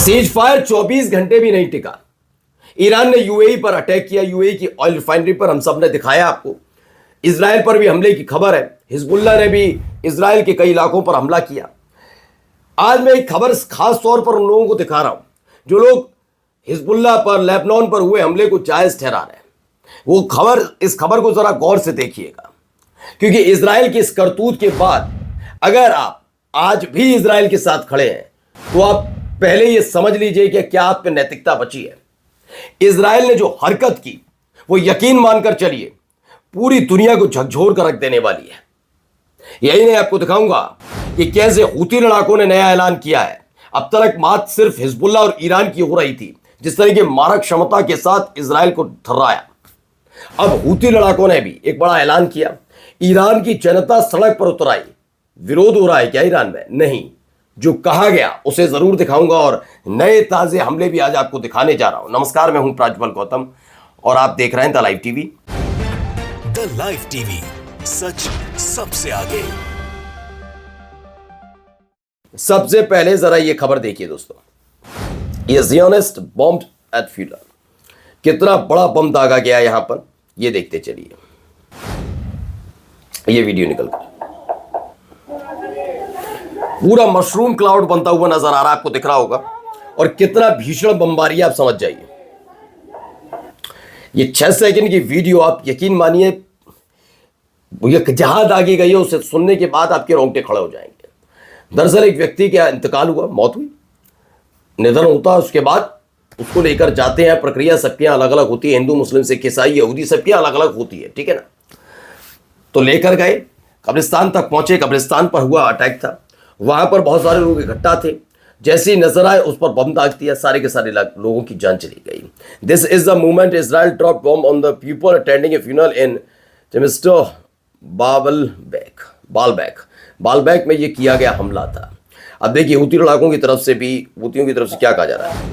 Cease fire 24 घंटे भी नहीं टिका। ईरान ने यूएई पर अटैक किया, यूएई की ऑयल रिफाइनरी पर। हम सब ने दिखाया आपको। इजराइल पर भी हमले की खबर है। हिजबुल्लाह ने भी इजराइल के कई इलाकों पर हमला किया। आज मैं एक खबर खास तौर पर उन लोगों को दिखा रहा हूं जो लोग हिजबुल्लाह पर, लेबनान पर हुए हमले को जायज ठहरा रहे हैं। वो खबर, इस खबर को जरा गौर से देखिएगा, क्योंकि इजराइल की इस करतूत के बाद अगर आप आज भी इजराइल के साथ खड़े हैं तो आप पहले ये समझ लीजिए कि क्या आप पे नैतिकता बची है। इजराइल ने जो हरकत की वो यकीन मानकर चलिए पूरी दुनिया को झकझोर कर रख देने वाली है। यही नहीं, आपको दिखाऊंगा कि कैसे हूती लड़ाकों ने नया ऐलान किया है। अब तक बात सिर्फ हिजबुल्लाह और ईरान की हो रही थी, जिस तरह की मारक क्षमता के साथ इजराइल को थर्राया। अब हूती लड़ाकों ने भी एक बड़ा ऐलान किया। ईरान की जनता सड़क पर उतर आई। विरोध हो रहा है क्या ईरान में? नहीं, जो कहा गया उसे जरूर दिखाऊंगा और नए ताजे हमले भी आज आपको दिखाने जा रहा हूं। नमस्कार, मैं हूं प्राज्वल गौतम और आप देख रहे हैं the live TV. The live TV, सच सबसे आगे। सबसे पहले जरा ये खबर देखिए दोस्तों। ये जियोनिस्ट बॉम्ब एट फ्यूलर, कितना बड़ा बम दागा गया यहां पर, ये देखते चलिए। ये वीडियो निकल कर पूरा मशरूम क्लाउड बनता हुआ नजर आ रहा है, आपको दिख रहा होगा। और कितना भीषण बमबारी है, आप समझ जाइए। ये 6 सेकंड की वीडियो, आप यकीन मानिए, ये जहां दागी गई है उसे सुनने के बाद आपके रोंगटे खड़े हो जाएंगे। दरअसल एक व्यक्ति का इंतकाल हुआ, मौत हुई, निधन होता है। उसके बाद उसको लेकर जाते हैं। प्रक्रिया सबकी अलग अलग होती है, हिंदू, मुस्लिम, सिख, ईसाई, यहूदी, सबकी अलग अलग होती है, ठीक है ना। तो लेकर गए, कब्रिस्तान तक पहुंचे। कब्रिस्तान पर हुआ अटैक था, वहां पर बहुत सारे लोग इकट्ठा थे। जैसे ही नजर आए उस पर बम दाग दिया, सारे के सारे लोगों की जान चली गई। This is the moment Israel drop bomb on the people attending a funeral in mister Baalbek में ये किया गया हमला था। अब देखिए हूती लड़ाकों की तरफ से भी, हूतियों की तरफ से क्या कहा जा रहा है।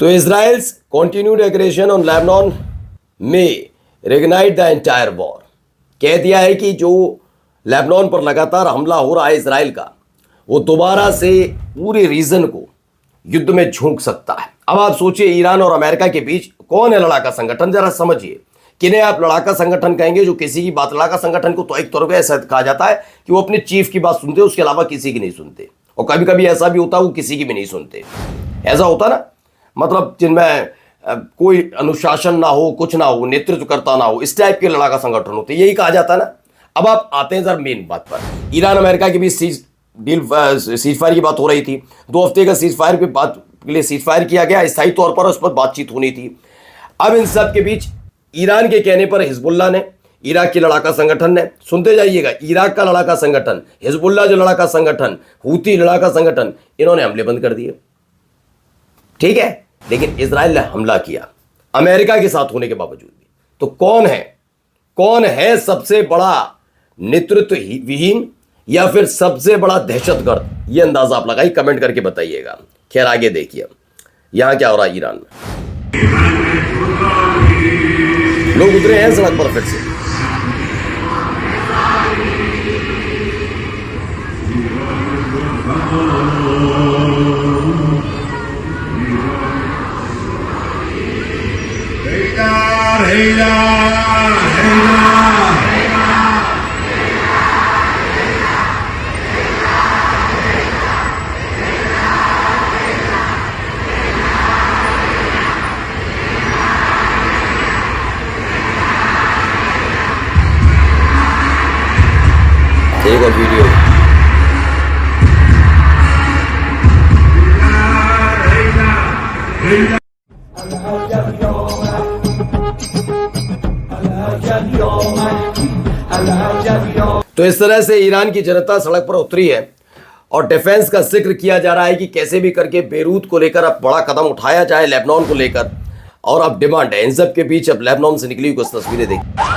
तो Israel's continued aggression on Lebanon may reignite the entire war। कह दिया है कि जो लेबनान पर लगातार हमला हो रहा है इजराइल का, वो दोबारा से पूरे रीजन को युद्ध में झोंक सकता है। अब आप सोचिए, ईरान और अमेरिका के बीच कौन है लड़ाका संगठन? जरा समझिए, किन्हें आप लड़ाका संगठन कहेंगे? जो किसी की बात, लड़ाका संगठन को तो एक तौर पे ऐसा कहा जाता है कि वो अपने चीफ की बात सुनते हैं, उसके अलावा किसी की नहीं सुनते। और कभी कभी ऐसा भी होता है वो किसी की भी नहीं सुनते। ऐसा होता ना, मतलब जिनमें कोई अनुशासन ना हो, कुछ ना हो, नेतृत्व करता ना हो, इस टाइप के लड़ाका संगठन होते, यही कहा जाता है ना। अब आप आते हैं जरा मेन बात पर। ईरान अमेरिका के बीच सीज फायर की बात हो रही थी। 2 हफ्ते का सीज फायर के लिए सीज फायर किया गया, स्थायी तौर पर उस पर बातचीत होनी थी। अब इन सब के बीच ईरान के कहने पर हिजबुल्लाह ने, इराक के लड़ाका संगठन ने, सुनते जाइएगा, इराक का लड़ाका संगठन, हिजबुल्लाह जो लड़ाका संगठन, हूती लड़ाका संगठन, इन्होंने हमले बंद कर दिए, ठीक है। लेकिन इजराइल ने हमला किया अमेरिका के साथ होने के बावजूद भी। तो कौन है सबसे बड़ा नेतृत्व विहीन या फिर सबसे बड़ा दहशतगर्द? ये अंदाजा आप लगाइए, कमेंट करके बताइएगा। खैर आगे देखिए यहां क्या हो रहा है। ईरान में लोग उतरे हैं सड़क पर फिर से। एक और वीडियो। तो इस तरह से ईरान की जनता सड़क पर उतरी है और डिफेंस का जिक्र किया जा रहा है कि कैसे भी करके बेरूत को लेकर अब बड़ा कदम उठाया जाए, लेबनान को लेकर। और अब डिमांड है इन सब के बीच। अब लेबनान से निकली कुछ तस्वीरें देखिए।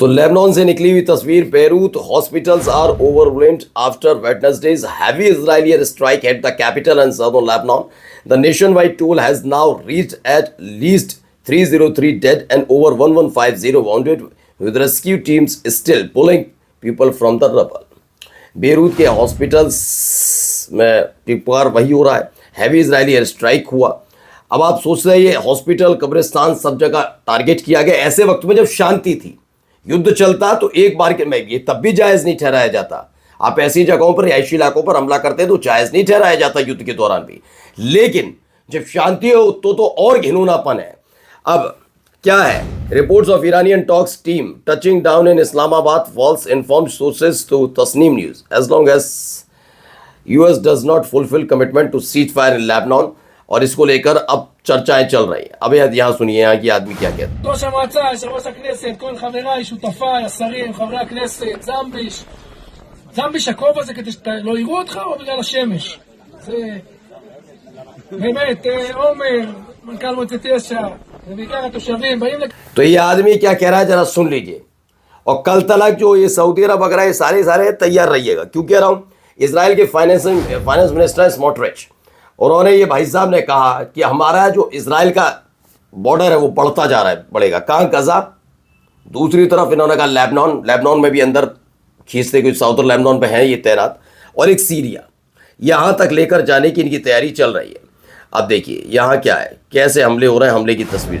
तो लेबनान से निकली हुई तस्वीर। Beirut hospitals are overwhelmed after Wednesday's heavy Israeli air strike at the capital and southern Lebanon. The nationwide toll has now reached at least 303 dead and over 1150 wounded, with rescue teams still pulling people from the rubble. Beirut के hospitals में पर वही हो रहा है, heavy Israeli air strike हुआ। अब आप सोच रहे हैं ये हॉस्पिटल, कब्रिस्तान सब जगह टारगेट किया गया ऐसे वक्त में जब शांति थी, युद्ध चलता तो एक बार के में ये तब भी जायज़ नहीं ठहराया जाता। आप ऐसी जगहों पर, रिहायशी इलाकों पर हमला करते तो जायज़ नहीं ठहराया जाता युद्ध के दौरान भी, लेकिन जब शांति हो तो और घिनौनापन है। अब क्या है, reports of Iranian talks team touching down in Islamabad, false informed sources to Tasnim news, as long as US does not fulfil commitment to ceasefire in Lebanon. और इसको लेकर अब चर्चाएं चल रही हैं। अब यहाँ सुनिए यहाँ की आदमी क्या कहते हैं। ראש המועצה, יושב-ראש הכנסת, כל חבריי, שותפיי, השרים, חברי הכנסת, זמביש, הכובע הזה כדי שלא יראו אותך או בגלל השמש? זה באמת, עומר, מנכ"ל מועצת יש"ע, ובעיקר התושבים באים तो ये आदमी क्या कह रहा है जरा सुन लीजिए। और कल तक जो ये सऊदी अरब वगैरह सारे तैयार रहिएगा। क्यों कह रहा हूँ, इसराइल के फाइनेंस मिनिस्टर स्मोट्रिच, उन्होंने ये भाई साहब ने कहा कि हमारा जो इसराइल का बॉर्डर है वो बढ़ता जा रहा है, बढ़ेगा। कहाँ गजा, दूसरी तरफ इन्होंने कहा लेबनान में भी अंदर खींचते, कुछ साउथर लेबनान पे हैं ये तैनात, और एक सीरिया, यहाँ तक लेकर जाने की इनकी तैयारी चल रही है। अब देखिए यहाँ क्या है, कैसे हमले हो रहे हैं, हमले की तस्वीर।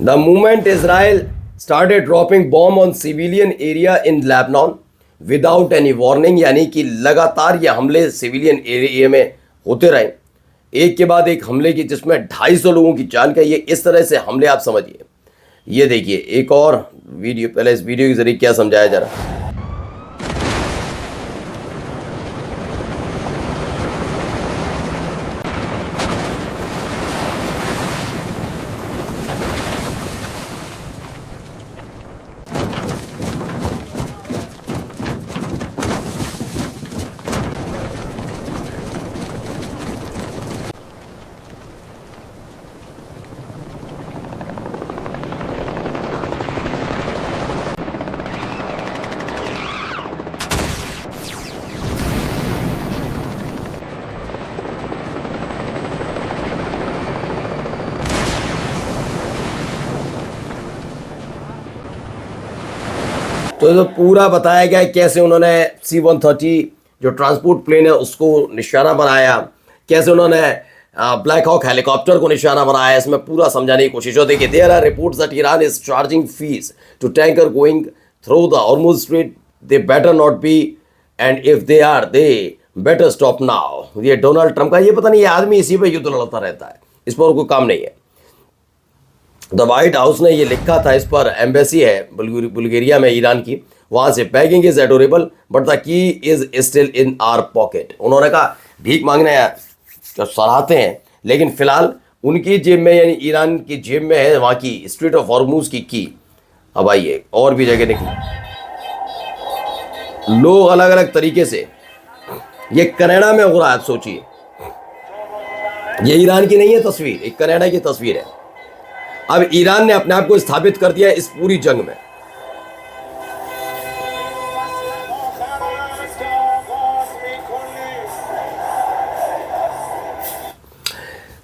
The moment Israel started dropping bomb on civilian area in Lebanon without any warning, यानी कि लगातार ये हमले सिविलियन एरिया में होते रहे, एक के बाद एक हमले की, जिसमें 250 लोगों की जान गई। ये इस तरह से हमले आप समझिए। ये देखिए एक और वीडियो, पहले इस वीडियो के जरिए क्या समझाया जा रहा है। तो ये पूरा बताया गया है कैसे उन्होंने C-130 जो ट्रांसपोर्ट प्लेन है उसको निशाना बनाया, कैसे उन्होंने ब्लैक हॉक हेलीकॉप्टर को निशाना बनाया। इसमें पूरा समझाने की कोशिश हो। देखिए, there are reports that Iran is charging fees to tanker going through the Hormuz strait, they better not be, and if they are they better stop now. ये डोनाल्ड ट्रंप का, ये पता नहीं ये आदमी इसी पे युद्ध लड़ता रहता है, इस पर कोई काम नहीं है। द वाइट हाउस ने ये लिखा था, इस पर एम्बेसी है बुल्गारिया में ईरान की, वहाँ से packing is adorable but the key is still in are pocket. उन्होंने कहा भीख मांगने जो सराहते हैं, लेकिन फिलहाल उनकी जेब में, यानी ईरान की जेब में है वहाँ की स्ट्रेट ऑफ हॉर्मुज की। अब आइए और भी जगह निकली, लोग अलग अलग तरीके से, ये कनाडा में हो रहा है। आप सोचिए, ये ईरान की नहीं है तस्वीर, एक कनाडा की तस्वीर है। अब ईरान ने अपने आप को स्थापित कर दिया इस पूरी जंग में।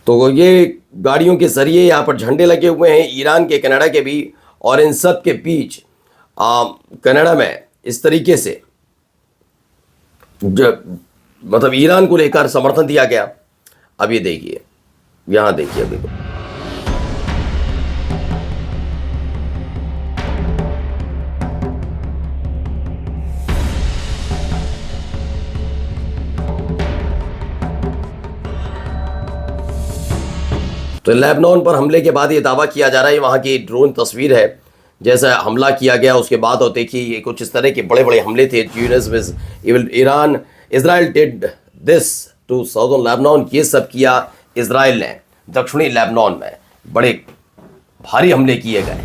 तो ये गाड़ियों के जरिए यहाँ पर झंडे लगे हुए हैं ईरान के, कनाडा के भी, और इन सब के बीच कनाडा में इस तरीके से मतलब ईरान को लेकर समर्थन दिया गया। अब ये देखिए, यहाँ देखिए अभी तो लेबनान पर हमले के बाद ये दावा किया जा रहा है, वहाँ की ड्रोन तस्वीर है जैसा हमला किया गया उसके बाद। और देखिए ये कुछ इस तरह के बड़े बड़े हमले थे। Iran, Israel did this to southern Lebanon, ये सब किया इजराइल ने दक्षिणी लेबनान में बड़े भारी हमले किए गए,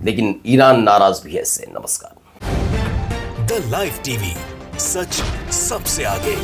लेकिन ईरान नाराज भी है इससे। नमस्कार। द लाइव टीवी, सच सबसे आगे।